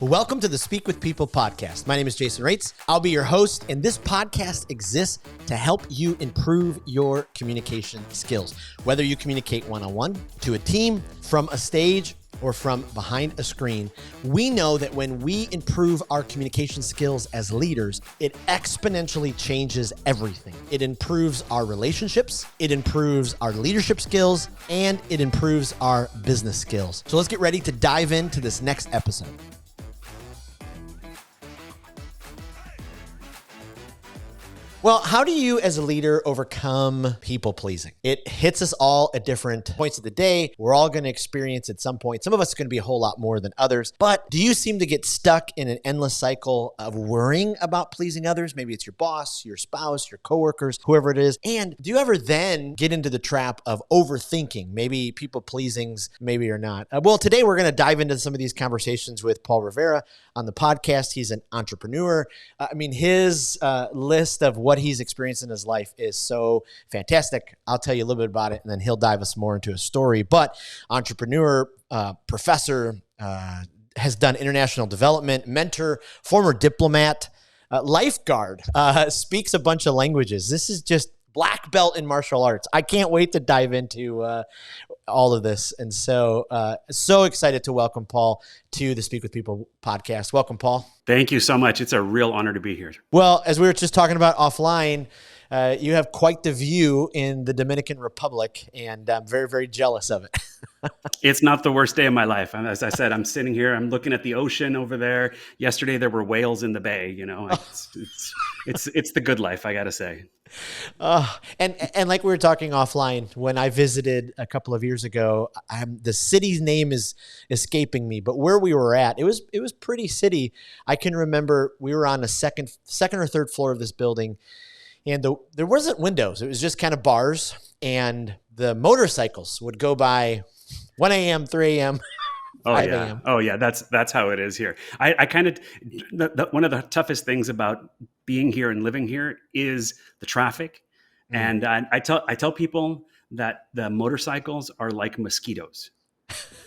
Welcome to the Speak with People podcast. My name is Jason Raitz. I'll be your host, and this podcast exists to help you improve your communication skills. Whether you communicate one-on-one, to a team, from a stage, or from behind a screen, we know that when we improve our communication skills as leaders, it exponentially changes everything. It improves our relationships, it improves our leadership skills, and it improves our business skills. So let's get ready to dive into this next episode. Well, how do you as a leader overcome people pleasing? It hits us all at different points of the day. We're all going to experience at some point. Some of us are going to be a whole lot more than others. But do you seem to get stuck in an endless cycle of worrying about pleasing others? Maybe it's your boss, your spouse, your coworkers, whoever it is. And do you ever then get into the trap of overthinking? Maybe people pleasings, maybe or not. Well, today we're going to dive into some of these conversations with Paul Rivera on the podcast. He's an entrepreneur. His list of what he's experienced in his life is so fantastic. I'll tell you a little bit about it, and then he'll dive us more into a story. But entrepreneur, professor, has done international development, mentor, former diplomat, lifeguard, speaks a bunch of languages. This is just black belt in martial arts. I can't wait to dive into all of this. And so excited to welcome Paul to the Speak with People podcast. Welcome, Paul. Thank you so much. It's a real honor to be here. Well, as we were just talking about offline, you have quite the view in the Dominican Republic, and I'm very, very jealous of it. It's not the worst day of my life. As I said, I'm sitting here, I'm looking at the ocean over there. Yesterday, there were whales in the bay. You know, it's the good life, I got to say. And like we were talking offline, when I visited a couple of years ago, the city's name is escaping me, but where we were at, it was pretty city. I can remember we were on the second or third floor of this building, and there wasn't windows. It was just kind of bars, and the motorcycles would go by 1 a.m., 3 a.m., 5 a.m. Oh yeah. That's how it is here. I kind of, one of the toughest things about being here and living here is the traffic. And I tell people that the motorcycles are like mosquitoes.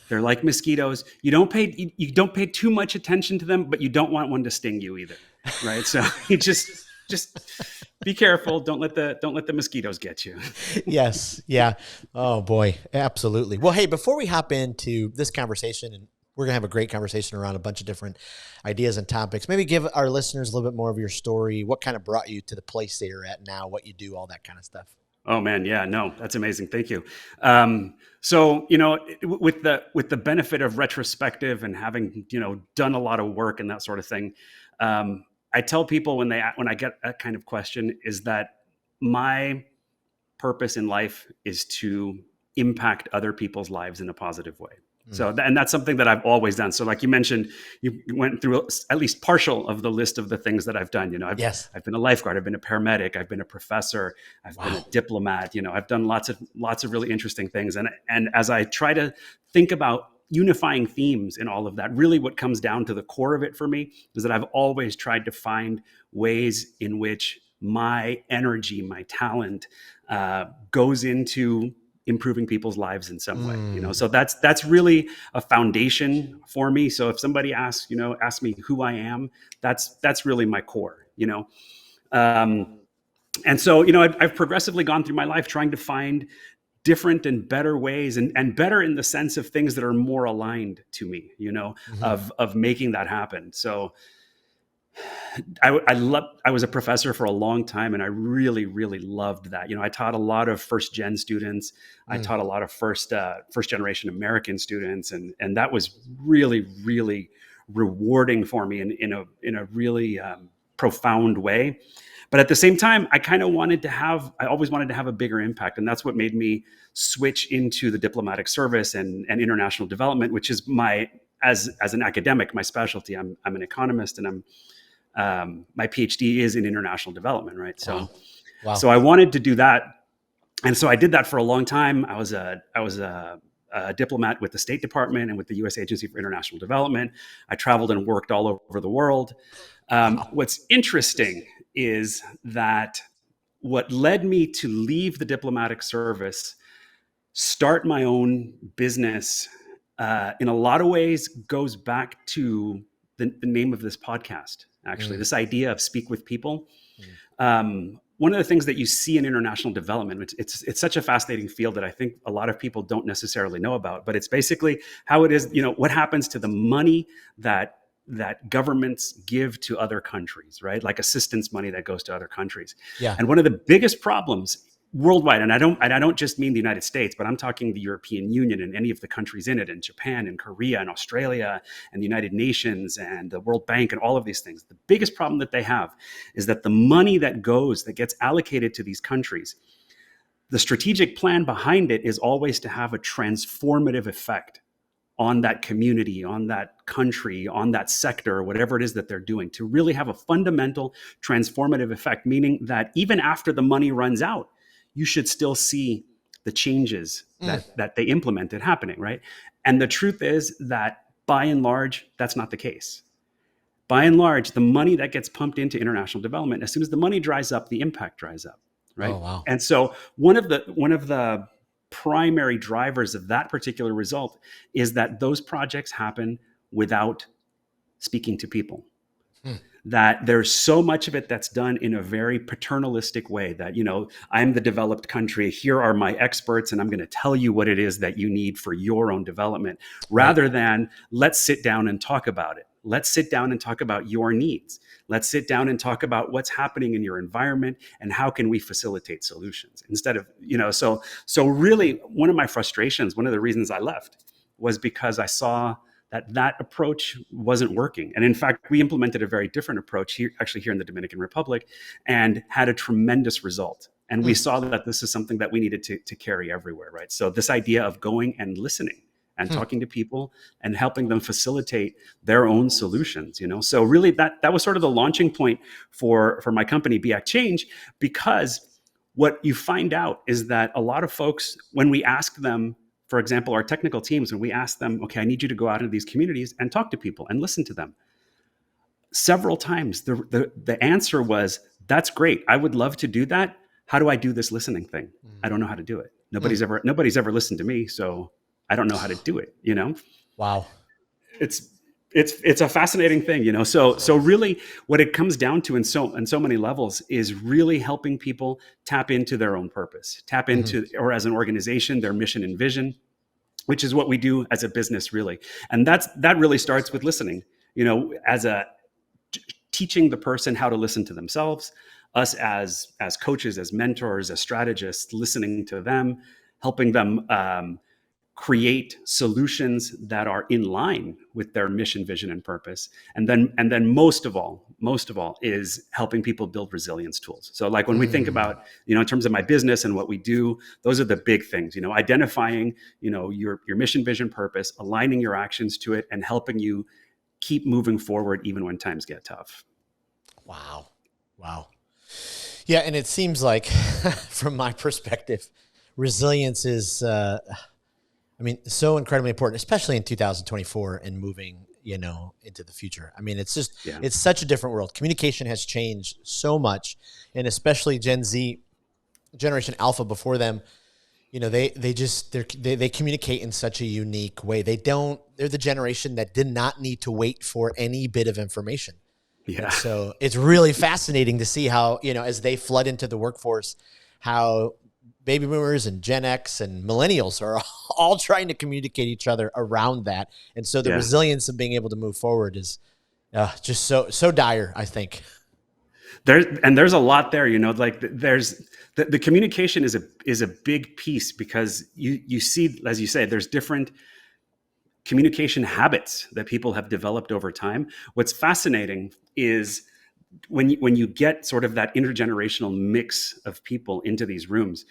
They're like mosquitoes. You don't pay too much attention to them, but you don't want one to sting you either. Right. So you just be careful. Don't let the mosquitoes get you. Yes. Yeah. Oh boy. Absolutely. Well, hey, before we hop into this conversation, and we're going to have a great conversation around a bunch of different ideas and topics, maybe give our listeners a little bit more of your story. What kind of brought you to the place that you're at now, what you do, all that kind of stuff. Oh man. Yeah, no, that's amazing. Thank you. So, with the benefit of retrospective and having, done a lot of work and that sort of thing, I tell people when I get that kind of question is that my purpose in life is to impact other people's lives in a positive way. So, and that's something that I've always done. So like you mentioned, you went through at least partial of the list of the things that I've done. I've been a lifeguard, I've been a paramedic, I've been a professor, I've been a diplomat, I've done lots of really interesting things. And as I try to think about unifying themes in all of that, really what comes down to the core of it for me is that I've always tried to find ways in which my energy, my talent goes into improving people's lives in some way, so that's really a foundation for me. So if somebody asks me who I am, that's really my core, and so, I've progressively gone through my life trying to find different and better ways and better in the sense of things that are more aligned to me, of making that happen. So I was a professor for a long time, and I really, really loved that. I taught a lot of first gen students. I taught a lot of first generation American students, and that was really, really rewarding for me in a really profound way. But at the same time, I always wanted to have a bigger impact. And that's what made me switch into the diplomatic service and international development, which is as an academic, my specialty. I'm an economist, and my PhD is in international development, right? So, Wow. So I wanted to do that. And so I did that for a long time. I was a diplomat with the State Department and with the U.S. Agency for International Development. I traveled and worked all over the world. What's interesting is that what led me to leave the diplomatic service, start my own business, in a lot of ways goes back to the name of this podcast, actually, Mm, this idea of speak with people. mm. One of the things that you see in international development, it's such a fascinating field that I think a lot of people don't necessarily know about, but it's basically how it is, what happens to the money that governments give to other countries, right? Like assistance money that goes to other countries. Yeah. And one of the biggest problems worldwide, and I don't just mean the United States, but I'm talking the European Union and any of the countries in it, and Japan and Korea and Australia and the United Nations and the World Bank and all of these things. The biggest problem that they have is that the money that gets allocated to these countries, the strategic plan behind it is always to have a transformative effect on that community, on that country, on that sector, whatever it is that they're doing, to really have a fundamental transformative effect, meaning that even after the money runs out, you should still see the changes that they implemented happening, right? And the truth is that by and large, that's not the case. By and large, the money that gets pumped into international development, as soon as the money dries up, the impact dries up, right? Oh, wow. And so one of the primary drivers of that particular result is that those projects happen without speaking to people. Hmm. That there's so much of it that's done in a very paternalistic way that, I'm the developed country, here are my experts, and I'm going to tell you what it is that you need for your own development, rather than let's sit down and talk about it. Let's sit down and talk about your needs. Let's sit down and talk about what's happening in your environment and how can we facilitate solutions instead of, so really one of my frustrations, one of the reasons I left was because I saw that approach wasn't working. And in fact, we implemented a very different approach here in the Dominican Republic, and had a tremendous result. And we saw that this is something that we needed to carry everywhere, right? So this idea of going and listening and talking to people and helping them facilitate their own solutions, So really that was sort of the launching point for my company, Be Act Change, because what you find out is that a lot of folks, when we ask them, for example, our technical teams, when we ask them, okay, I need you to go out into these communities and talk to people and listen to them. Several times the answer was, that's great. I would love to do that. How do I do this listening thing? I don't know how to do it. Nobody's ever listened to me, so I don't know how to do it, Wow. It's a fascinating thing, So really what it comes down to in so many levels is really helping people tap into their own purpose, tap into, or as an organization, their mission and vision, which is what we do as a business, really. And that really starts with listening, as teaching the person how to listen to themselves, us as coaches, as mentors, as strategists, listening to them, helping them create solutions that are in line with their mission, vision, and purpose. And then most of all is helping people build resilience tools. So like when we think about, in terms of my business and what we do, those are the big things, identifying, your mission, vision, purpose, aligning your actions to it, and helping you keep moving forward even when times get tough. Wow. Yeah. And it seems like from my perspective, resilience is, so incredibly important, especially in 2024 and moving, into the future. It's just, It's such a different world. Communication has changed so much, and especially Gen Z, Generation Alpha before them, they communicate in such a unique way. They're the generation that did not need to wait for any bit of information. Yeah. And so it's really fascinating to see how, as they flood into the workforce, how baby boomers and Gen X and millennials are all trying to communicate each other around that. And so the resilience of being able to move forward is just so dire, I think. There's a lot there, like there's the communication is a big piece, because you see, as you say, there's different communication habits that people have developed over time. What's fascinating is when you get sort of that intergenerational mix of people into these rooms,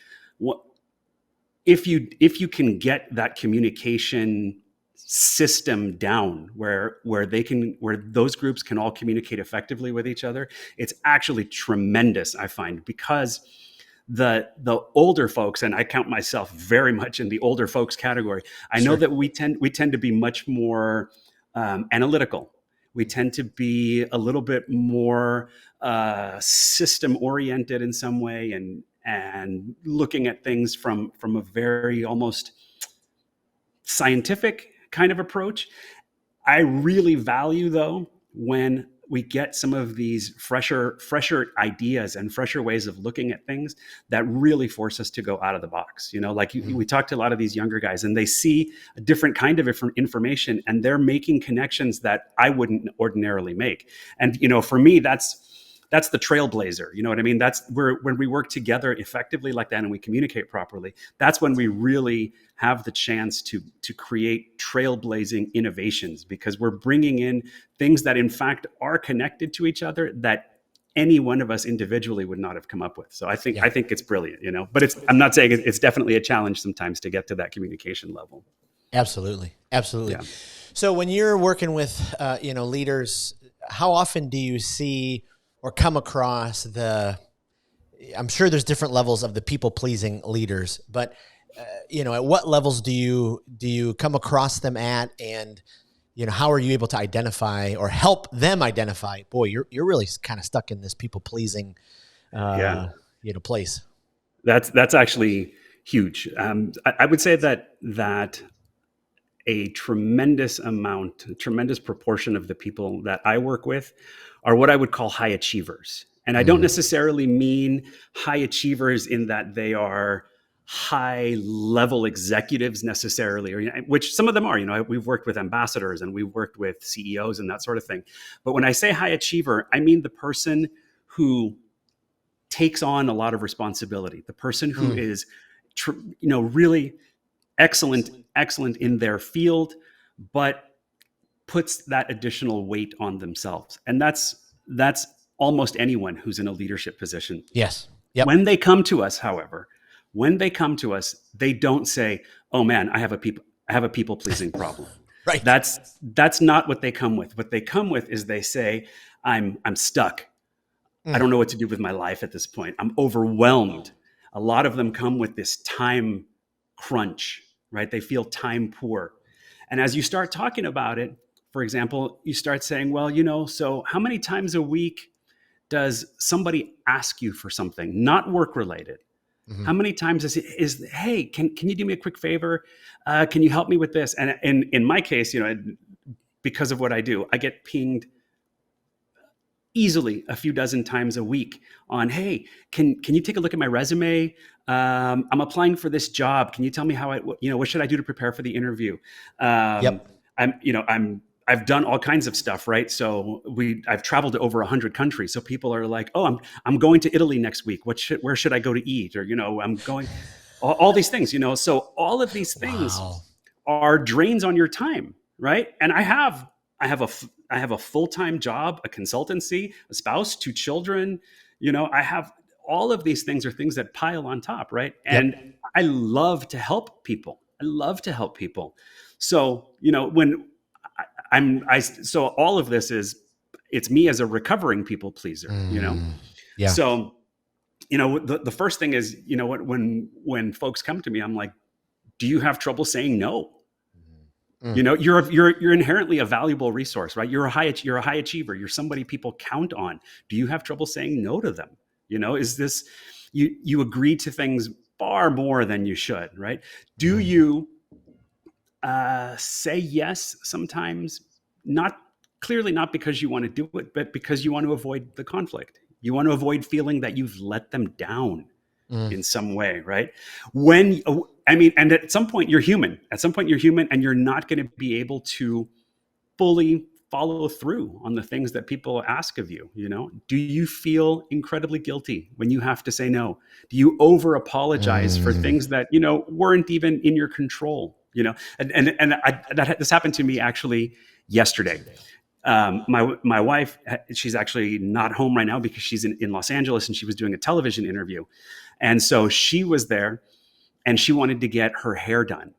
if you can get that communication system down where those groups can all communicate effectively with each other, it's actually tremendous, I find, because the older folks, and I count myself very much in the older folks category, I know that we tend to be much more analytical. We tend to be a little bit more system oriented in some way, and looking at things from a very almost scientific kind of approach. I really value, though, when we get some of these fresher ideas and fresher ways of looking at things that really force us to go out of the box. Like we talk to a lot of these younger guys, and they see a different kind of information, and they're making connections that I wouldn't ordinarily make. And for me, that's the trailblazer. You know what I mean? That's where, when we work together effectively like that and we communicate properly, that's when we really have the chance to create trailblazing innovations, because we're bringing in things that in fact are connected to each other that any one of us individually would not have come up with. So I think it's brilliant, but I'm not saying it's definitely a challenge sometimes to get to that communication level. Absolutely. Yeah. So when you're working with, leaders, how often do you see or come across I'm sure there's different levels of the people pleasing leaders, but at what levels do you come across them at, and how are you able to identify or help them identify, boy, you're really kind of stuck in this people pleasing place? That's actually huge. I would say that a tremendous proportion of the people that I work with are what I would call high achievers. And I don't necessarily mean high achievers in that they are high level executives necessarily, or which some of them are. We've worked with ambassadors and we've worked with CEOs and that sort of thing. But when I say high achiever, I mean the person who takes on a lot of responsibility, the person who is really excellent in their field, but puts that additional weight on themselves. And that's almost anyone who's in a leadership position. Yes. Yep. When they come to us, however, they don't say, "Oh man, I have a people pleasing problem." Right. That's not what they come with. What they come with is they say, I'm stuck. I don't know what to do with my life at this point. I'm overwhelmed. A lot of them come with this time crunch, right? They feel time poor. And as you start talking about it, for example, you start saying, well, so how many times a week does somebody ask you for something, not work related? How many times is hey, can you do me a quick favor? Can you help me with this? And in my case, because of what I do, I get pinged easily a few dozen times a week on, hey, can you take a look at my resume? I'm applying for this job. Can you tell me how what should I do to prepare for the interview? I've done all kinds of stuff, right? So I've traveled to over 100 countries. So people are like, oh, I'm going to Italy next week. Where should I go to eat? Or, I'm going, all these things, So all of these things are drains on your time, right? And I have a full-time job, a consultancy, a spouse, 2 children. I have all of these things are things that pile on top, right? And I love to help people. So, when so all of this it's me as a recovering people pleaser, Yeah. So, the first thing is, when folks come to me, I'm like, do you have trouble saying no? You're inherently a valuable resource, right? You're a high achiever. You're somebody people count on. Do you have trouble saying no to them? Is this, you agree to things far more than you should, right? Do you say yes sometimes, not because you want to do it, but because you want to avoid the conflict. You want to avoid feeling that you've let them down in some way, right? And at some point you're human. And you're not going to be able to fully follow through on the things that people ask of you. Do you feel incredibly guilty when you have to say no? Do you over apologize for things that, weren't even in your control? This happened to me actually yesterday. My wife, she's actually not home right now because she's in Los Angeles, and she was doing a television interview. And so she was there and she wanted to get her hair done.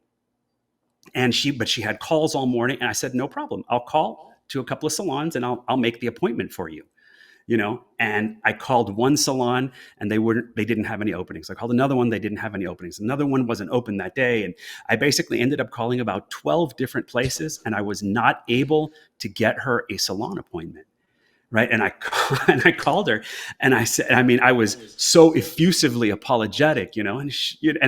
But she had calls all morning, and I said, no problem. I'll call to a couple of salons and I'll make the appointment for you. And I called one salon and they didn't have any openings. I called another one, they didn't have any openings. Another one wasn't open that day. And I basically ended up calling about 12 different places, and I was not able to get her a salon appointment. Right. And I called her and I said, I was so effusively apologetic, and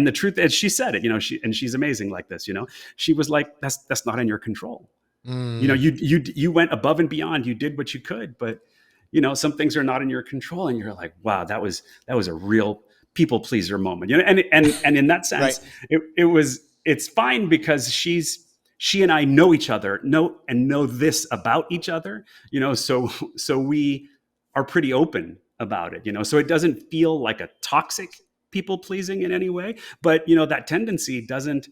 the truth is, she said it, and she's amazing like this, she was like, that's not in your control. You know, Mm. you went above and beyond. You did what you could, but you know, some things are not in your control, and you're like, wow, that was a real people pleaser moment. You know, and in that Right. sense, it's fine because she and I know each other, know this about each other. You know, so we are pretty open about it. You know, so it doesn't feel like a toxic people pleasing in any way, but you know, that tendency doesn't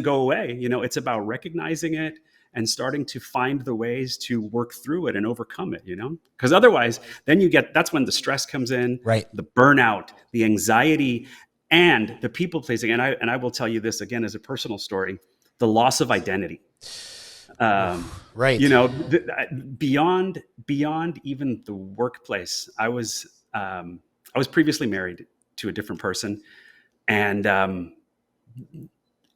go away. You know, it's about recognizing it and starting to find the ways to work through it and overcome it, you know? Because otherwise, then that's when the stress comes in, Right. the burnout, the anxiety, and the people pleasing. And I will tell you this again as a personal story, the loss of identity. You Right. know, beyond even the workplace, I was previously married to a different person, and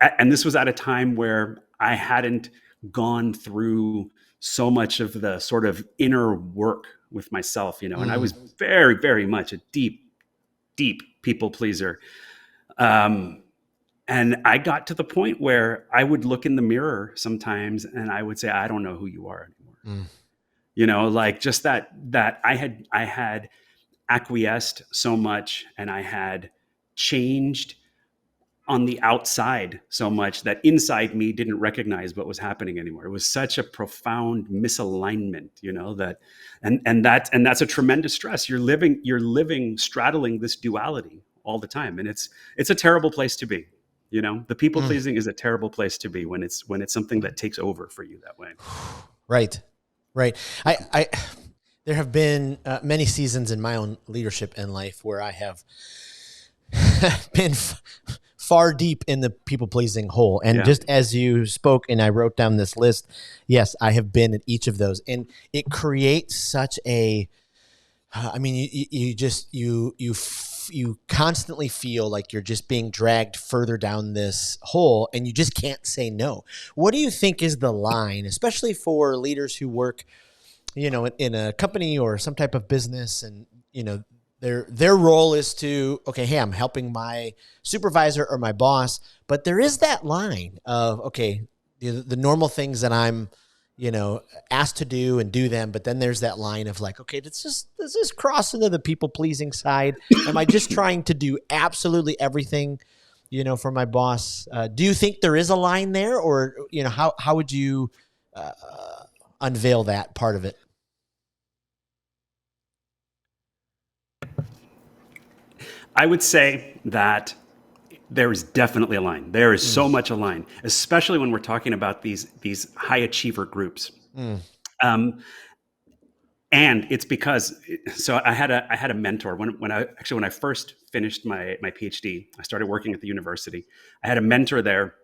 and this was at a time where I hadn't gone through so much of the sort of inner work with myself, you know, and I Mm. was very, very much a deep, deep people pleaser. Um, and I got to the point where I would look in the mirror sometimes and I would say, I don't know who you are anymore. Mm. You know, like just that I had acquiesced so much and I had changed on the outside so much that inside me didn't recognize what was happening anymore. It was such a profound misalignment, you know, that and that's a tremendous stress. You're living straddling this duality all the time. And it's a terrible place to be. You know, the people Mm. pleasing is a terrible place to be when it's something that takes over for you that way. Right. Right. I there have been many seasons in my own leadership and life where I have been far deep in the people pleasing hole. And Yeah. just as you spoke and I wrote down this list, yes, I have been in each of those. And it creates such a, I mean, you just, you constantly feel like you're just being dragged further down this hole and you just can't say no. What do you think is the line, especially for leaders who work, you know, in a company or some type of business, and you know their role is to, okay, hey, I'm helping my supervisor or my boss, but there is that line of, okay, the normal things that I'm, you know, asked to do and do them, but then there's that line of like, okay, does this cross into the people pleasing side? Am I just trying to do absolutely everything, you know, for my boss? Do you think there is a line there, or you know, how would you uh, unveil that part of it? I would say that there is definitely a line. There is Mm. so much a line, especially when we're talking about these high achiever groups. Mm. Um, and it's because so I had a mentor when I first finished my PhD. I started working at the university. I had a mentor there,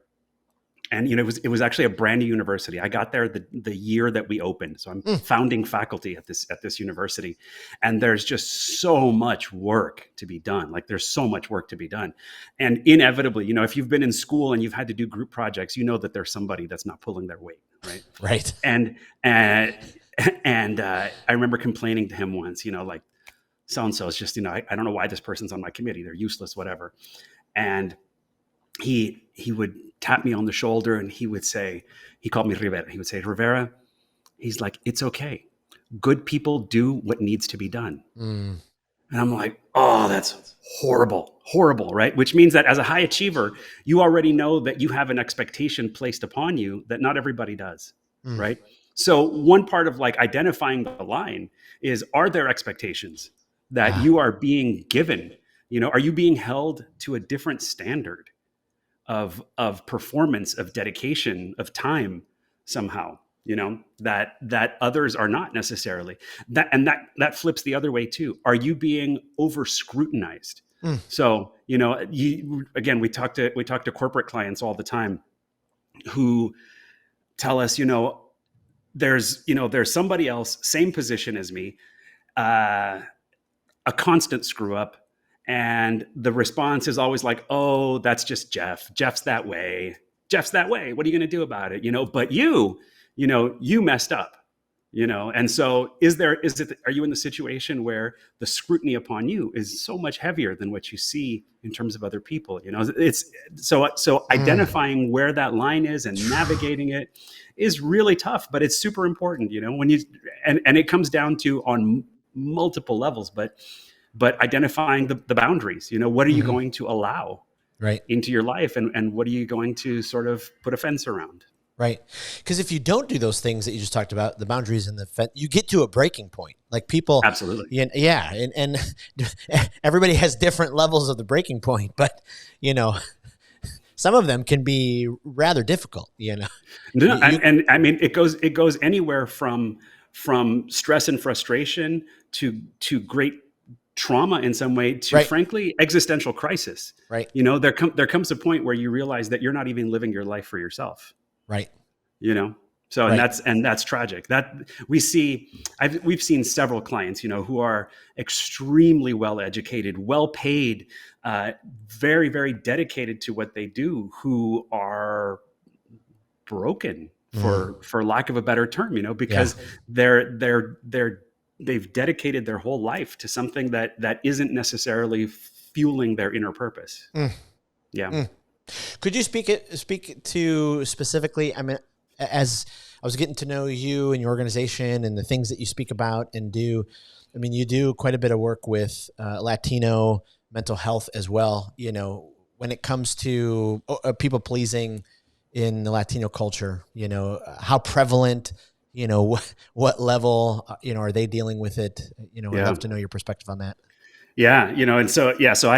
and you know it was actually a brand new university. I got there the year that we opened, so I'm Mm. founding faculty at this university, and there's just so much work to be done. Like there's so much work to be done, and inevitably, you know, if you've been in school and you've had to do group projects, you know that there's somebody that's not pulling their weight, right? Right. And and I remember complaining to him once, you know, like so and so is just, you know, I don't know why this person's on my committee. They're useless, whatever. And he would tap me on the shoulder and he would say, he called me Rivera. He would say, Rivera, he's like, it's okay. Good people do what needs to be done. Mm. And I'm like, oh, that's horrible, horrible, right? Which means that as a high achiever, you already know that you have an expectation placed upon you that not everybody does, Mm. right? So one part of like identifying the line is, are there expectations that Ah. you are being given? You know, are you being held to a different standard of performance, of dedication, of time somehow, you know, that others are not necessarily. That flips the other way too. Are you being over scrutinized? Mm. So, you know, again, we talk to corporate clients all the time who tell us, there's somebody else, same position as me, uh, a constant screw up. And the response is always like, oh, that's just Jeff. Jeff's that way. Jeff's that way. What are you going to do about it? You know, but you messed up. And so are you in the situation where the scrutiny upon you is so much heavier than what you see in terms of other people? It's so identifying where that line is and navigating it is really tough, but it's super important, when you, and it comes down to on multiple levels, but identifying the boundaries, what are you Mm-hmm. going to allow Right. into your life, and what are you going to sort of put a fence around? Right. Because if you don't do those things that you just talked about, the boundaries and you get to a breaking point. Like people, Absolutely. yeah. And everybody has different levels of the breaking point, but some of them can be rather difficult, No, You, and I mean it goes anywhere from stress and frustration to great trauma in some way to right, frankly existential crisis. right, There comes a point where you realize that you're not even living your life for yourself. right, You know, so and right. that's tragic. That we've seen several clients, who are extremely well educated, well paid, very very dedicated to what they do, who are broken, Mm, for lack of a better term, yeah. because they've dedicated their whole life to something that isn't necessarily fueling their inner purpose. Mm, Yeah. mm. Could you speak to specifically? I mean, as I was getting to know you and your organization and the things that you speak about and do, I mean, you do quite a bit of work with Latino mental health as well. When it comes to people pleasing in the Latino culture, how prevalent, what level, are they dealing with it? I'd Yeah. love to know your perspective on that. Yeah, and so yeah, so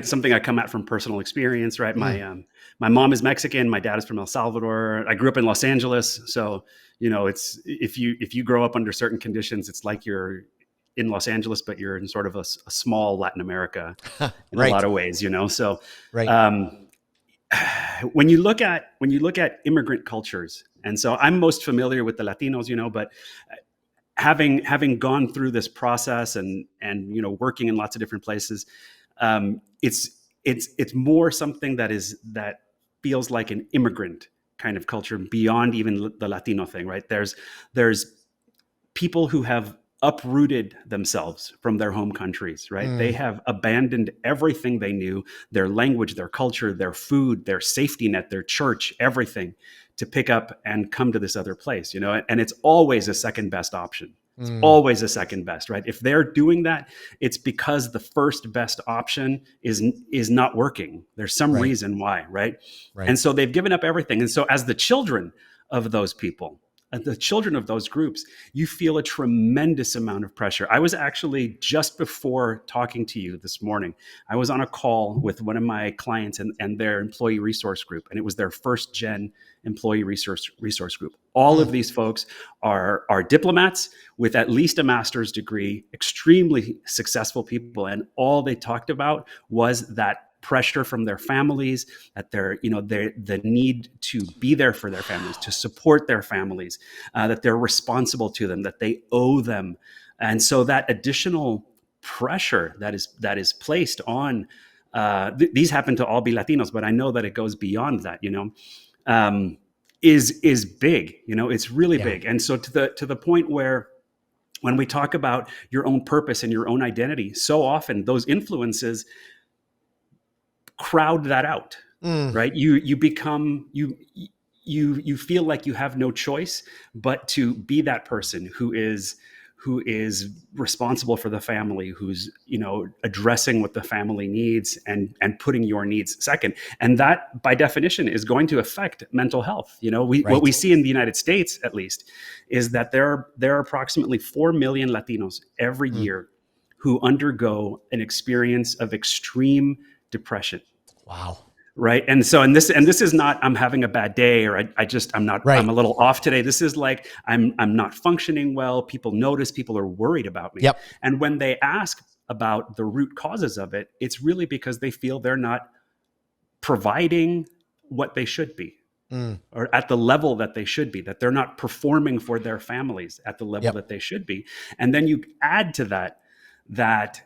something I come at from personal experience, right? Mm, My mom is Mexican, my dad is from El Salvador. I grew up in Los Angeles, so it's if you grow up under certain conditions, it's like you're in Los Angeles, but you're in sort of a small Latin America in a lot right, of ways, So right. um, when you look at immigrant cultures, and so I'm most familiar with the Latinos, but having gone through this process and working in lots of different places, it's more something that feels like an immigrant kind of culture beyond even the Latino thing, right? There's people who have uprooted themselves from their home countries, right? They Mm, have abandoned everything they knew, their language, their culture, their food, their safety net, their church, everything, to pick up and come to this other place, and it's always a second best option. It's mm, always a second best, right? If they're doing that, it's because the first best option is not working. There's some right, reason why, right? right. And so they've given up everything. And so as the children of those people, the children of those groups, you feel a tremendous amount of pressure. I was actually, just before talking to you this morning, I was on a call with one of my clients and their employee resource group, and it was their first gen employee resource group. All of Mm, these folks are diplomats with at least a master's degree, extremely successful people, and all they talked about was that pressure from their families, that the need to be there for their families, to support their families, that they're responsible to them, that they owe them. And so that additional pressure that is placed on, these happen to all be Latinos, but I know that it goes beyond that, um, is big. It's really yeah. big. And so to the point where, when we talk about your own purpose and your own identity, so often those influences crowd that out, Mm, right? You feel like you have no choice but to be that person who is responsible for the family, who's addressing what the family needs and putting your needs second. And that, by definition, is going to affect mental health. What we right. see in the United States, at least, is that there are approximately 4 million Latinos every Mm, year who undergo an experience of extreme depression, wow. right? And this is not, I'm having a bad day, or I'm Right. a little off today. This is like, I'm not functioning well. People notice, people are worried about me. Yep. And when they ask about the root causes of it, it's really because they feel they're not providing what they should be, Mm, or at the level that they should be, that they're not performing for their families at the level yep. that they should be. And then you add to that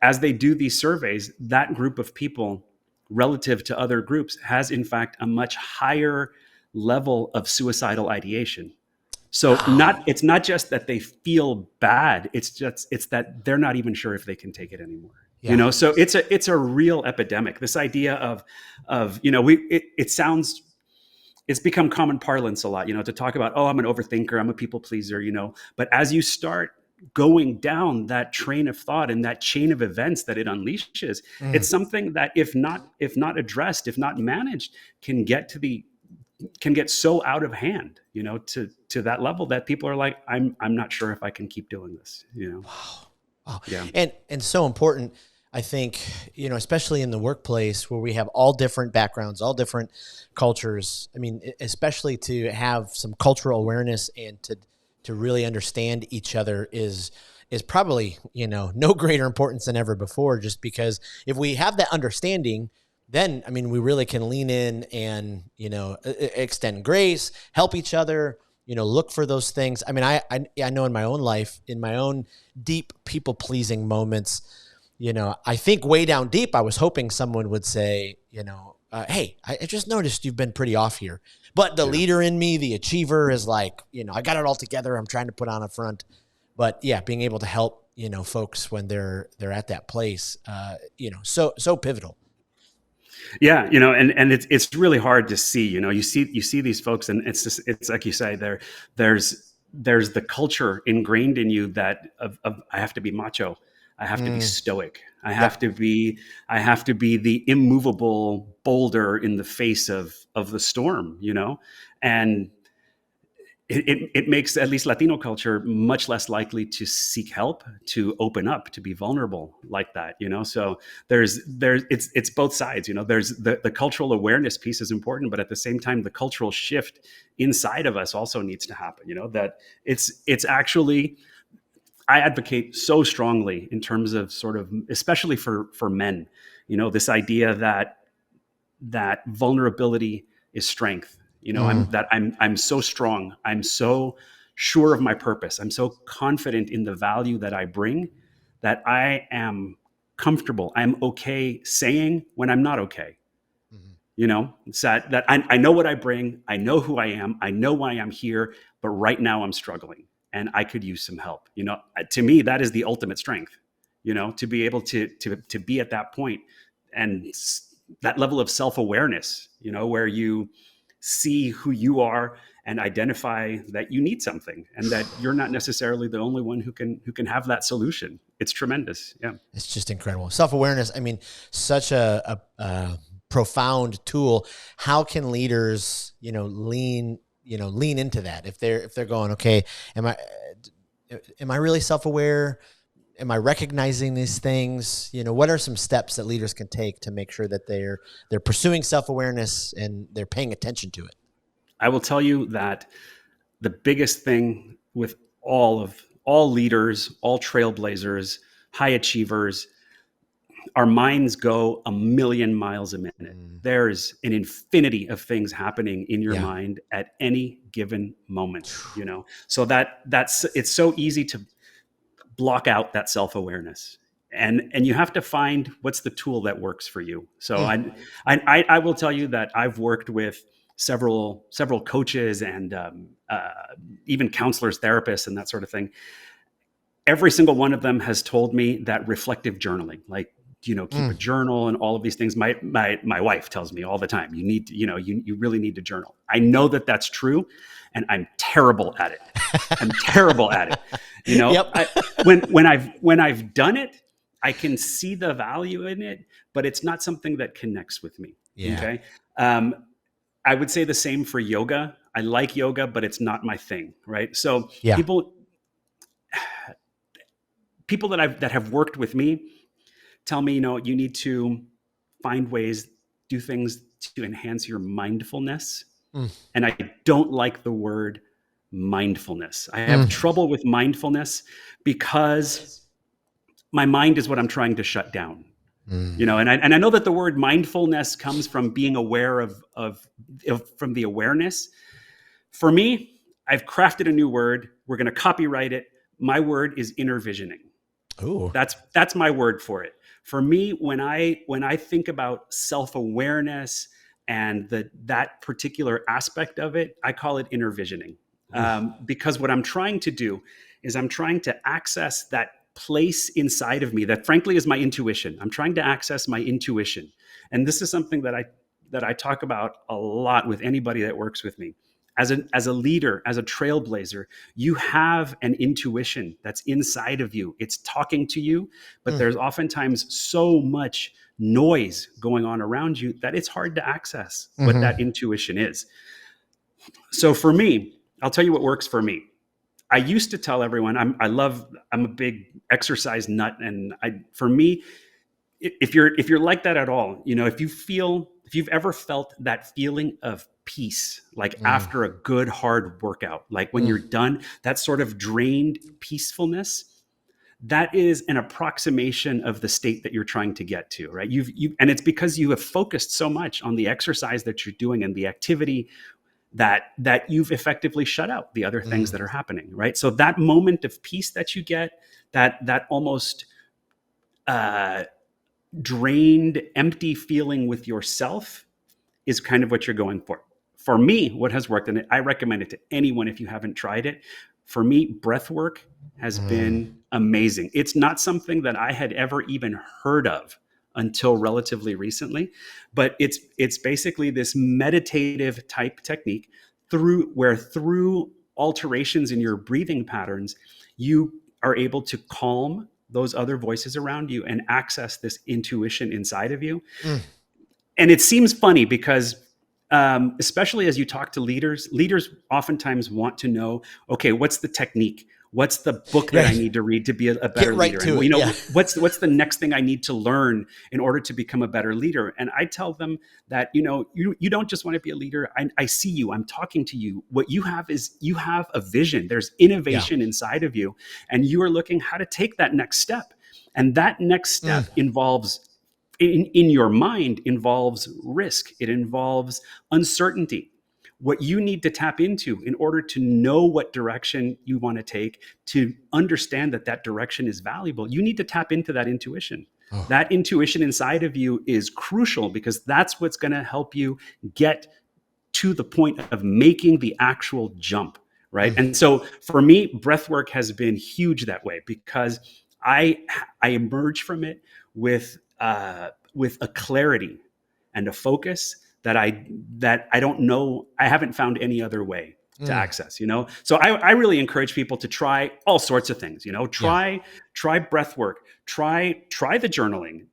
as they do these surveys, that group of people, relative to other groups, has in fact a much higher level of suicidal ideation. So it's not just that they feel bad. It's that they're not even sure if they can take it anymore. Yeah. So it's a real epidemic. This idea of it's become common parlance a lot, to talk about, oh, I'm an overthinker, I'm a people pleaser, but as you start going down that train of thought and that chain of events that it unleashes, it's something that if not addressed, if not managed, can get so out of hand, to that level that people are like, I'm not sure if I can keep doing this, Wow. Yeah. And so important, I think, especially in the workplace where we have all different backgrounds, all different cultures. I mean, especially to have some cultural awareness and to really understand each other is probably, no greater importance than ever before, just because if we have that understanding, then, I mean, we really can lean in and, extend grace, help each other, look for those things. I mean, I know in my own life, in my own deep people pleasing moments, I think way down deep, I was hoping someone would say, hey, I just noticed you've been pretty off here. But the leader in me, the achiever, is like, I got it all together. I'm trying to put on a front. But yeah, being able to help, folks when they're at that place, so pivotal. Yeah, and it's really hard to see. You see these folks, and it's like you say, there's the culture ingrained in you that of I have to be macho, I have to be stoic, I have to be the immovable boulder in the face of the storm, and it makes at least Latino culture much less likely to seek help, to open up, to be vulnerable like that. So it's both sides. There's the cultural awareness piece is important, but at the same time, the cultural shift inside of us also needs to happen. That it's actually, I advocate so strongly in terms of sort of, especially for men, this idea that vulnerability is strength. I'm so strong. I'm so sure of my purpose. I'm so confident in the value that I bring that I am comfortable. I'm okay saying when I'm not okay. It's that I know what I bring. I know who I am. I know why I'm here, but right now I'm struggling and I could use some help. To me, that is the ultimate strength, to be able to be at that point and that level of self-awareness, where you see who you are and identify that you need something and that you're not necessarily the only one who can have that solution. It's tremendous. Yeah. It's just incredible. Self-awareness. I mean, such a profound tool. How can leaders, lean into that? If they're going, okay, am I really self-aware? Am I recognizing these things? What are some steps that leaders can take to make sure that they're pursuing self-awareness and they're paying attention to it? I will tell you that the biggest thing with all leaders, all trailblazers, high achievers, our minds go a million miles a minute. There's an infinity of things happening in your mind at any given moment, so that's it's so easy to block out that self-awareness. And you have to find what's the tool that works for you. So I will tell you that I've worked with several coaches and even counselors, therapists, and that sort of thing. Every single one of them has told me that reflective journaling, like, keep a journal and all of these things. My wife tells me all the time, you need to, you really need to journal. I know that that's true. And I'm terrible at it. I'm terrible at it. Yep. When I've done it, I can see the value in it, but it's not something that connects with me. Yeah. Okay. I would say the same for yoga. I like yoga, but it's not my thing. Right. So people that have worked with me tell me, you need to find ways, do things to enhance your mindfulness. And I don't like the word mindfulness. I have trouble with mindfulness because my mind is what I'm trying to shut down. And I know that the word mindfulness comes from being aware of from the awareness. For me, I've crafted a new word. We're going to copyright it. My word is inner visioning. Ooh. That's my word for it. For me, when I think about self-awareness and that particular aspect of it, I call it inner visioning. because what I'm trying to do is I'm trying to access that place inside of me that frankly is my intuition. I'm trying to access my intuition. And this is something that I talk about a lot with anybody that works with me. As a leader, as a trailblazer, you have an intuition that's inside of you. It's talking to you, but there's oftentimes so much noise going on around you that it's hard to access what that intuition is. So for me, I'll tell you what works for me. I used to tell everyone I'm a big exercise nut, and for me, if you're like that at all, if you've ever felt that feeling of peace, like after a good hard workout, like when you're done, that sort of drained peacefulness, that is an approximation of the state that you're trying to get to, right? And it's because you have focused so much on the exercise that you're doing and the activity that you've effectively shut out the other things that are happening, right? So that moment of peace that you get, that almost drained, empty feeling with yourself is kind of what you're going for. For me, what has worked, and I recommend it to anyone if you haven't tried it, for me, breath work has been amazing. It's not something that I had ever even heard of until relatively recently, but it's basically this meditative type technique through alterations in your breathing patterns, you are able to calm those other voices around you and access this intuition inside of you. And it seems funny because especially as you talk to leaders oftentimes want to know, okay, what's the technique? What's the book that I need to read to be a better leader? And, what's the next thing I need to learn in order to become a better leader? And I tell them that, you don't just want to be a leader. I see you. I'm talking to you. What you have is you have a vision. There's innovation inside of you, and you are looking how to take that next step. And that next step involves, in your mind, involves risk. It involves uncertainty. What you need to tap into in order to know what direction you want to take, to understand that direction is valuable, you need to tap into that intuition. That intuition inside of you is crucial because that's what's going to help you get to the point of making the actual jump, right? And so for me, breath work has been huge that way because I emerge from it with a clarity and a focus that I don't know, I haven't found any other way to access, So I really encourage people to try all sorts of things, try breath work, try the journaling,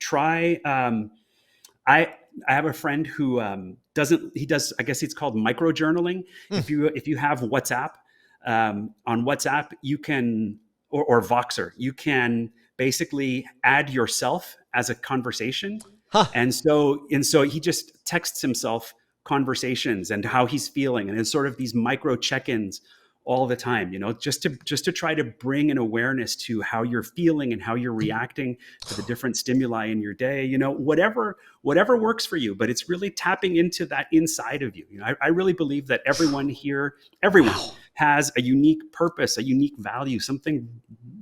I have a friend who does, I guess it's called micro journaling. If you have WhatsApp, on WhatsApp, you can, or Voxer, you can basically add yourself as a conversation. And so he just texts himself conversations and how he's feeling, and it's sort of these micro check-ins all the time, just to try to bring an awareness to how you're feeling and how you're reacting to the different stimuli in your day, whatever works for you, but it's really tapping into that inside of you. I really believe that everyone has a unique purpose, a unique value, something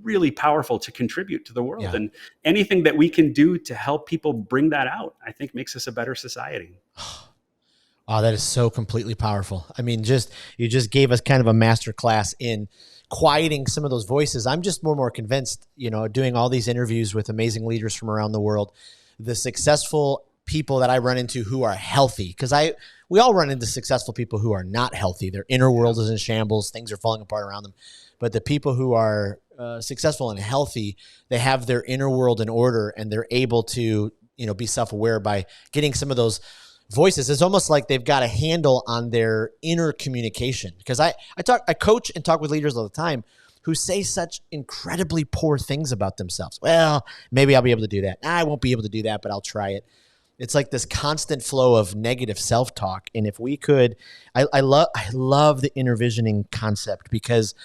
really powerful to contribute to the world. And anything that we can do to help people bring that out, I think makes us a better society. Oh, that is so completely powerful. I mean, you just gave us kind of a master class in quieting some of those voices. I'm just more and more convinced, doing all these interviews with amazing leaders from around the world, the successful people that I run into who are healthy, because we all run into successful people who are not healthy. Their inner world is in shambles. Things are falling apart around them. But the people who are successful and healthy, they have their inner world in order, and they're able to, be self-aware by getting some of those voices. It's almost like they've got a handle on their inner communication. Because I coach and talk with leaders all the time who say such incredibly poor things about themselves. Well, maybe I'll be able to do that. I won't be able to do that, but I'll try it. It's like this constant flow of negative self-talk. And if we could, I love the inner visioning concept because,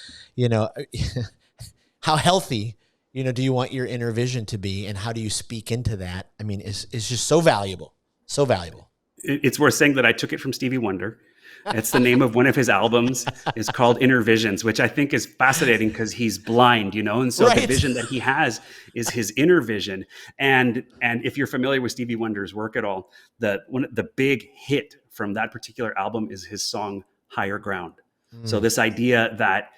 how healthy, do you want your inner vision to be, and how do you speak into that? I mean, it's just so valuable, so valuable. It's worth saying that I took it from Stevie Wonder. It's the name of one of his albums. It's called Inner Visions, which I think is fascinating because he's blind, and so the vision that he has is his inner vision. And if you're familiar with Stevie Wonder's work at all, the big hit from that particular album is his song Higher Ground. So this idea that,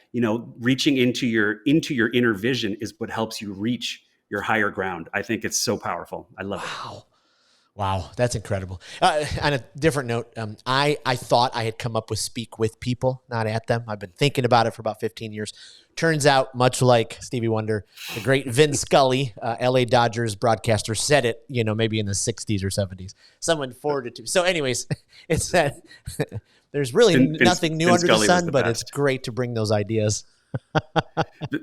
reaching into your inner vision is what helps you reach your higher ground. I think it's so powerful. I love it. Wow. Wow, that's incredible. On a different note, I thought I had come up with speak with people, not at them. I've been thinking about it for about 15 years. Turns out, much like Stevie Wonder, the great Vin Scully, LA Dodgers broadcaster, said it, maybe in the 60s or 70s. Someone forwarded it to me. So anyways, it's that there's really nothing new under the sun, but it's great to bring those ideas.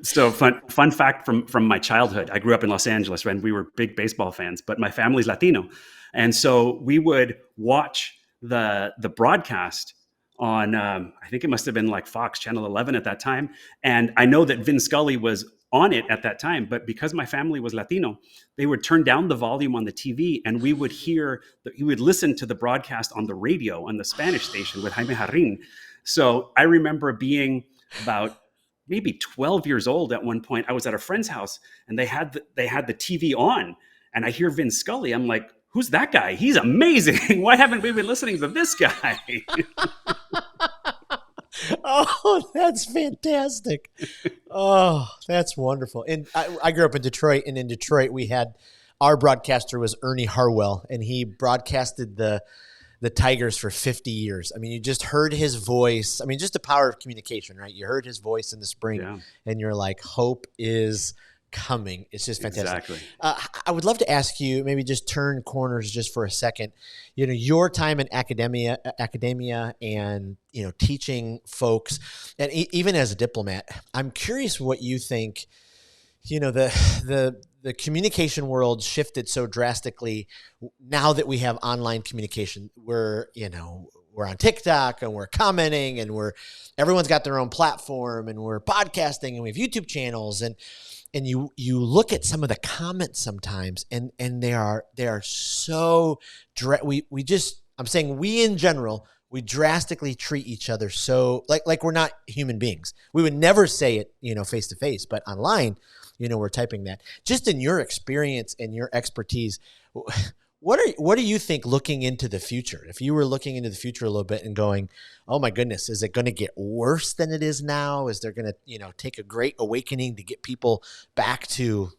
So fun fact from my childhood. I grew up in Los Angeles, and we were big baseball fans, but my family's Latino. And so we would watch the broadcast on, I think it must have been like Fox Channel 11 at that time. And I know that Vin Scully was on it at that time, but because my family was Latino, they would turn down the volume on the TV, and we would listen to the broadcast on the radio on the Spanish station with Jaime Jarrin. So I remember being about maybe 12 years old at one point. I was at a friend's house, and they had the TV on, and I hear Vin Scully. I'm like, who's that guy? He's amazing. Why haven't we been listening to this guy? Oh, that's fantastic. Oh, that's wonderful. And I grew up in Detroit, and in Detroit we had, our broadcaster was Ernie Harwell, and he broadcasted the Tigers for 50 years. I mean, you just heard his voice. I mean, just the power of communication, right? You heard his voice in the spring, and you're like, hope is coming. It's just fantastic. Exactly. I would love to ask you, maybe just turn corners just for a second. Your time in academia, and teaching folks, and even as a diplomat, I'm curious what you think. The communication world shifted so drastically now that we have online communication. We're on TikTok, and we're commenting, and everyone's got their own platform, and we're podcasting, and we have YouTube channels, and you look at some of the comments sometimes, and they are so I'm saying we in general, we drastically treat each other so like we're not human beings. We would never say it, face to face, but online, we're typing that. Just in your experience and your expertise, what do you think looking into the future? If you were looking into the future a little bit and going, oh my goodness, is it going to get worse than it is now? Is there going to, take a great awakening to get people back to,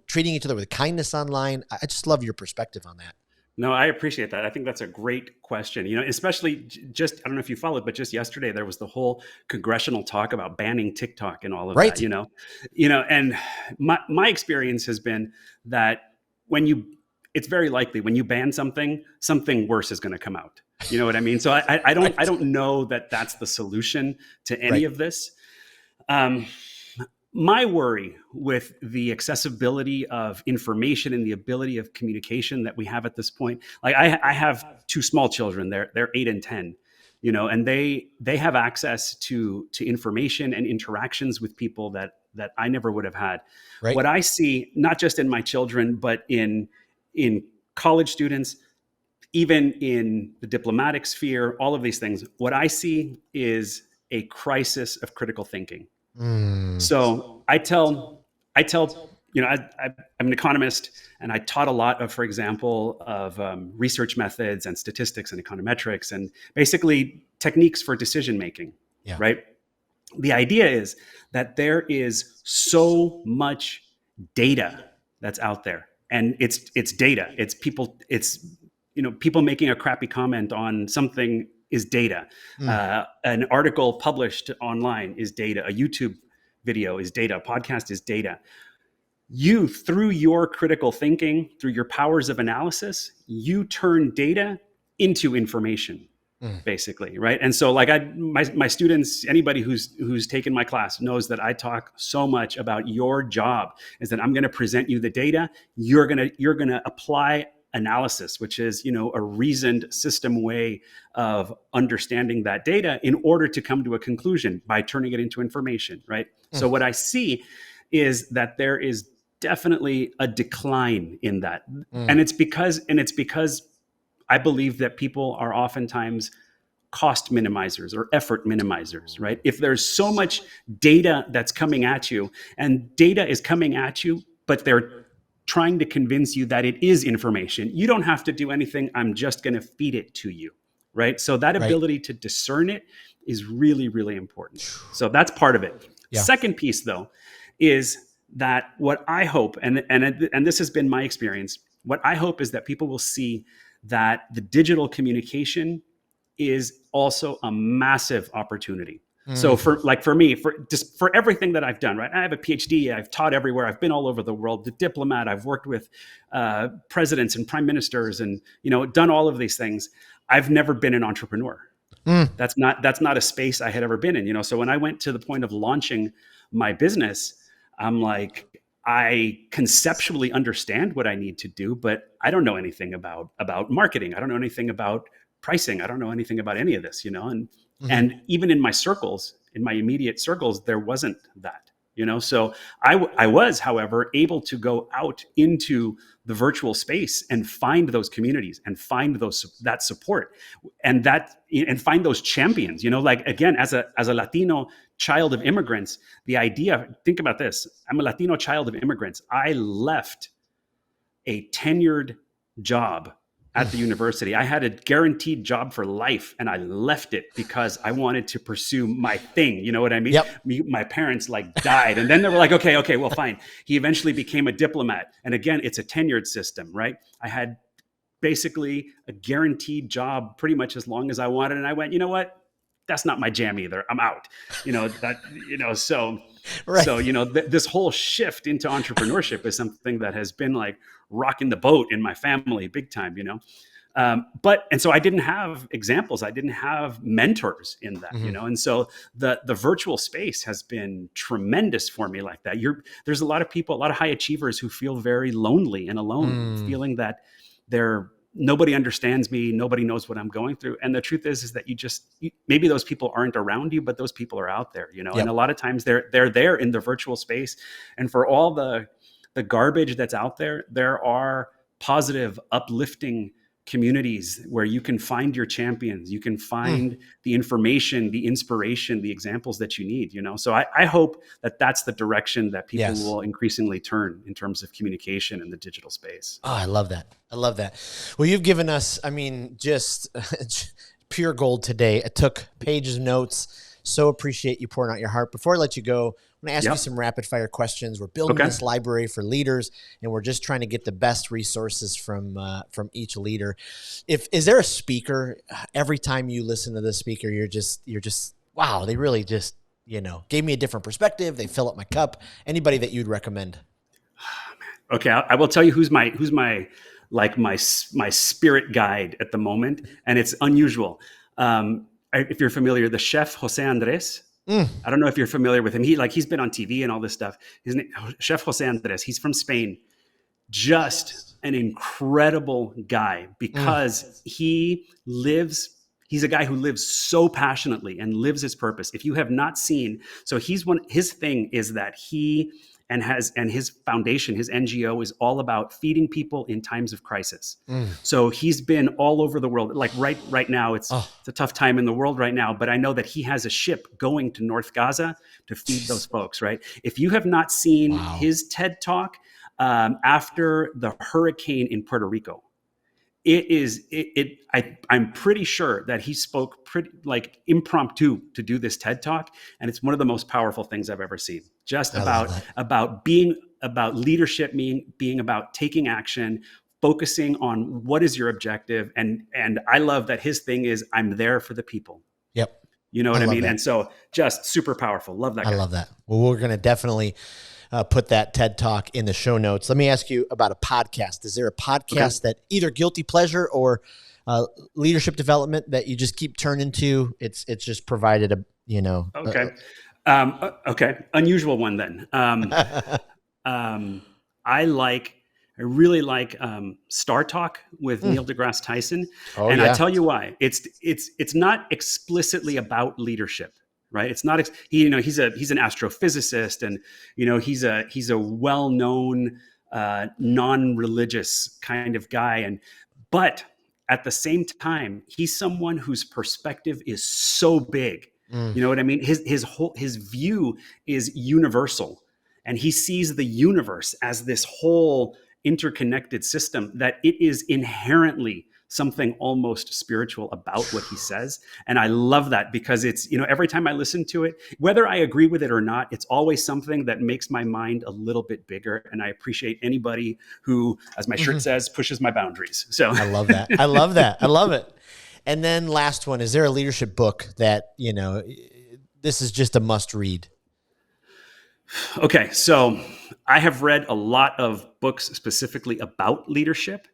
treating each other with kindness online? I just love your perspective on that. No, I appreciate that. I think that's a great question. Especially just, I don't know if you followed, but just yesterday there was the whole congressional talk about banning TikTok and all of that. And my experience has been that it's very likely when you ban something worse is going to come out. You know what I mean? So I don't know that that's the solution to any of this. My worry with the accessibility of information and the ability of communication that we have at this point, like I have two small children, they're 8 and 10, and they have access to information and interactions with people that I never would have had. Right. What I see, not just in my children, but in college students, even in the diplomatic sphere, all of these things, what I see is a crisis of critical thinking. So I tell, I'm an economist, and I taught a lot of, for example, of research methods and statistics and econometrics and basically techniques for decision making, right? The idea is that there is so much data that's out there, and it's data. It's people. It's people making a crappy comment on something is data. An article published online is data. A YouTube video is data. A podcast is data. You, through your critical thinking, through your powers of analysis, you turn data into information, basically, right? And so, like my students, anybody who's taken my class knows that I talk so much about your job is that I'm going to present you the data. You're gonna apply analysis, which is, a reasoned system way of understanding that data in order to come to a conclusion by turning it into information, right? So what I see is that there is definitely a decline in that. And it's because I believe that people are oftentimes cost minimizers or effort minimizers, right? If there's so much data that's coming at you, and data is coming at you, but they're trying to convince you that it is information, you don't have to do anything. I'm just going to feed it to you, right? So that ability to discern it is really, really important. So that's part of it. Yeah. Second piece, though, is that what I hope, and this has been my experience, what I hope is that people will see that the digital communication is also a massive opportunity. So for me, for everything that I've done, right? I have a PhD. I've taught everywhere. I've been all over the world. The diplomat. I've worked with presidents and prime ministers, and done all of these things. I've never been an entrepreneur. That's not a space I had ever been in. So when I went to the point of launching my business, I'm like, I conceptually understand what I need to do, but I don't know anything about marketing. I don't know anything about pricing. I don't know anything about any of this, and even in my circles, in my immediate circles, there wasn't that, so I was, however, able to go out into the virtual space and find those communities and find that support and find those champions, like, again, as a Latino child of immigrants, the idea, think about this. I'm a Latino child of immigrants. I left a tenured job at the university. I had a guaranteed job for life, and I left it because I wanted to pursue my thing. You know what I mean? Yep. My parents died, and then they were like, okay, well, fine. He eventually became a diplomat. And again, it's a tenured system, right? I had basically a guaranteed job pretty much as long as I wanted. And I went, you know what? That's not my jam either. I'm out. So Right. So, this whole shift into entrepreneurship is something that has been like rocking the boat in my family big time, and so I didn't have examples. I didn't have mentors in that, and so the virtual space has been tremendous for me like that. There's a lot of people, a lot of high achievers who feel very lonely and alone, feeling that nobody understands me. Nobody knows what I'm going through. And the truth is that maybe those people aren't around you, but those people are out there, Yep. and a lot of times they're there in the virtual space. And for all the garbage that's out there, there are positive, uplifting communities where you can find your champions. You can find the information, the inspiration, the examples that you need, So I hope that that's the direction that people will increasingly turn in terms of communication in the digital space. Oh, I love that. Well, you've given us, just pure gold today. I took pages of notes. So appreciate you pouring out your heart. Before I let you go, I'm going to ask you some rapid fire questions. We're building this library for leaders, and we're just trying to get the best resources from each leader. Is there a speaker, every time you listen to this speaker, you're just, wow, they really just, gave me a different perspective. They fill up my cup. Anybody that you'd recommend? Okay. I will tell you who's my spirit guide at the moment. And it's unusual. If you're familiar, the chef Jose Andres. I don't know if you're familiar with him. He's been on TV and all this stuff. His name, Chef Jose Andres. He's from Spain. Just an incredible guy because he's a guy who lives so passionately and lives his purpose. If you have not seen, so his thing is that he and his foundation, his NGO, is all about feeding people in times of crisis. So he's been all over the world. Like right now, it's a tough time in the world right now, but I know that he has a ship going to North Gaza to feed those folks, right? If you have not seen his TED Talk after the hurricane in Puerto Rico, I'm pretty sure that he spoke pretty impromptu to do this TED Talk, and it's one of the most powerful things I've ever seen. Just about leadership, being about taking action, focusing on what is your objective, and I love that his thing is I'm there for the people. Yep. You know what I mean? That. And so just super powerful. Love that guy. I love that. Well, we're going to definitely put that TED Talk in the show notes. Let me ask you about a podcast. Is there a podcast that either guilty pleasure or leadership development that you just keep turning to? It's just provided a, Okay. Unusual one then. I really like Star Talk with Neil deGrasse Tyson. I tell you why. It's not explicitly about leadership. Right. It's not, he's an astrophysicist, and, he's a well-known, non-religious kind of guy. But at the same time, he's someone whose perspective is so big. You know what I mean? His view is universal, and he sees the universe as this whole interconnected system that it is inherently something almost spiritual about what he says. And I love that because it's, every time I listen to it, whether I agree with it or not, it's always something that makes my mind a little bit bigger. And I appreciate anybody who, as my shirt says, pushes my boundaries. So I love that. I love that. I love it. And then last one, is there a leadership book that, this is just a must read? Okay. So I have read a lot of books specifically about leadership.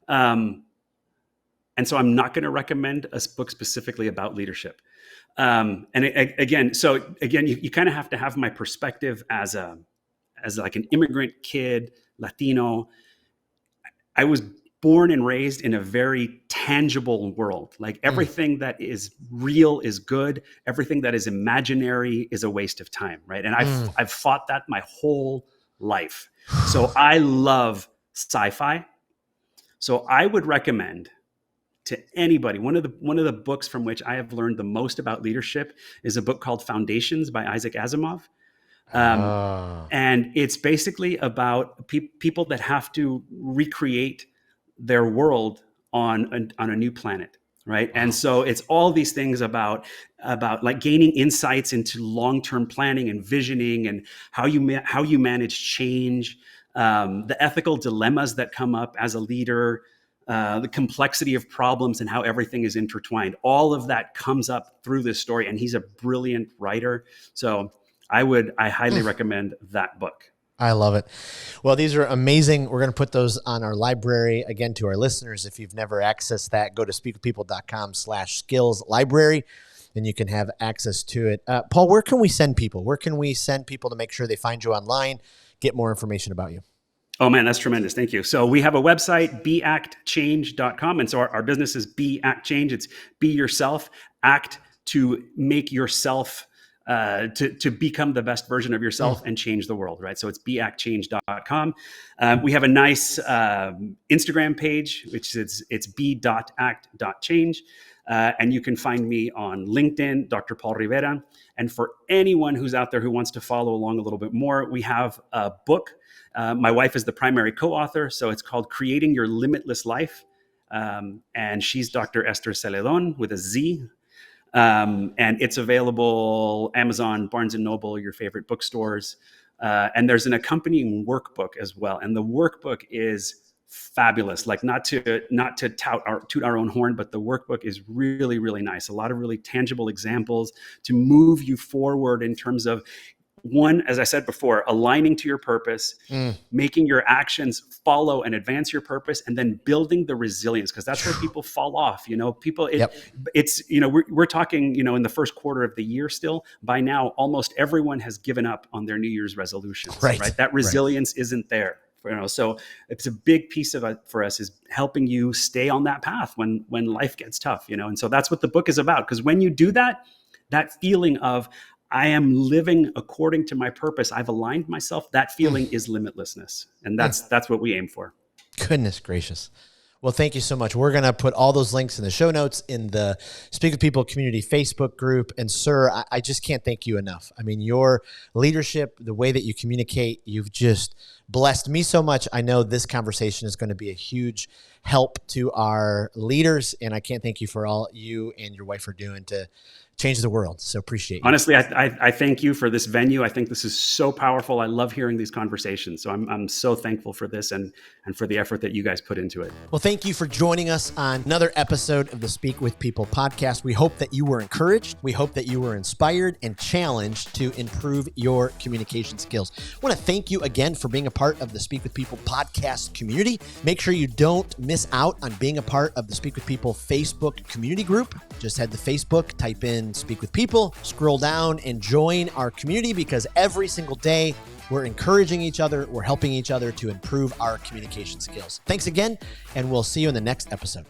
And so I'm not going to recommend a book specifically about leadership. Again, you kind of have to have my perspective as like an immigrant kid, Latino. I was born and raised in a very tangible world. Like everything that is real is good. Everything that is imaginary is a waste of time, right? And I've fought that my whole life. So I love sci-fi. So I would recommend to anybody, one of the books from which I have learned the most about leadership is a book called Foundations by Isaac Asimov. And it's basically about people that have to recreate their world on a new planet, right? Wow. And so it's all these things about like gaining insights into long-term planning and visioning and how you manage change, the ethical dilemmas that come up as a leader, the complexity of problems and how everything is intertwined. All of that comes up through this story, and he's a brilliant writer. So I highly recommend that book. I love it. Well, these are amazing. We're going to put those on our library. Again, to our listeners, if you've never accessed that, go to speakwithpeople.com/skills library, and you can have access to it. Paul, where can we send people? Where can we send people to make sure they find you online, get more information about you? Oh man, that's tremendous. Thank you. So we have a website, beactchange.com. And so our business is Be Act Change. It's be yourself, act to make yourself, to become the best version of yourself and change the world, right? So it's beactchange.com. We have a nice Instagram page, which is it's be.act.change. And you can find me on LinkedIn, Dr. Paul Rivera. And for anyone who's out there who wants to follow along a little bit more, we have a book. My wife is the primary co-author, so it's called Creating Your Limitless Life. And she's Dr. Esther Celedon with a Z. And it's available Amazon, Barnes & Noble, your favorite bookstores. And there's an accompanying workbook as well. And the workbook is fabulous. Like not to toot our own horn, but the workbook is really, really nice. A lot of really tangible examples to move you forward in terms of, one, as I said before, aligning to your purpose, making your actions follow and advance your purpose, and then building the resilience, because that's where people fall off. It's we're talking, in the first quarter of the year still. By now, almost everyone has given up on their New Year's resolutions. Right? That resilience isn't there. So it's a big piece of it for us is helping you stay on that path when life gets tough. And so that's what the book is about. Because when you do that feeling of I am living according to my purpose, I've aligned myself, that feeling is limitlessness. And that's what we aim for. Goodness gracious. Well, thank you so much. We're going to put all those links in the show notes in the Speak with People community Facebook group. And sir, I just can't thank you enough. I mean, your leadership, the way that you communicate, you've just blessed me so much. I know this conversation is going to be a huge help to our leaders. And I can't thank you for all you and your wife are doing to change the world. So appreciate you. Honestly, I thank you for this venue. I think this is so powerful. I love hearing these conversations. So I'm so thankful for this and for the effort that you guys put into it. Well, thank you for joining us on another episode of the Speak with People podcast. We hope that you were encouraged. We hope that you were inspired and challenged to improve your communication skills. I want to thank you again for being a part of the Speak with People podcast community. Make sure you don't miss out on being a part of the Speak with People Facebook community group. Just head to Facebook, type in Speak with People, scroll down and join our community, because every single day we're encouraging each other, we're helping each other to improve our communication skills. Thanks again, and we'll see you in the next episode.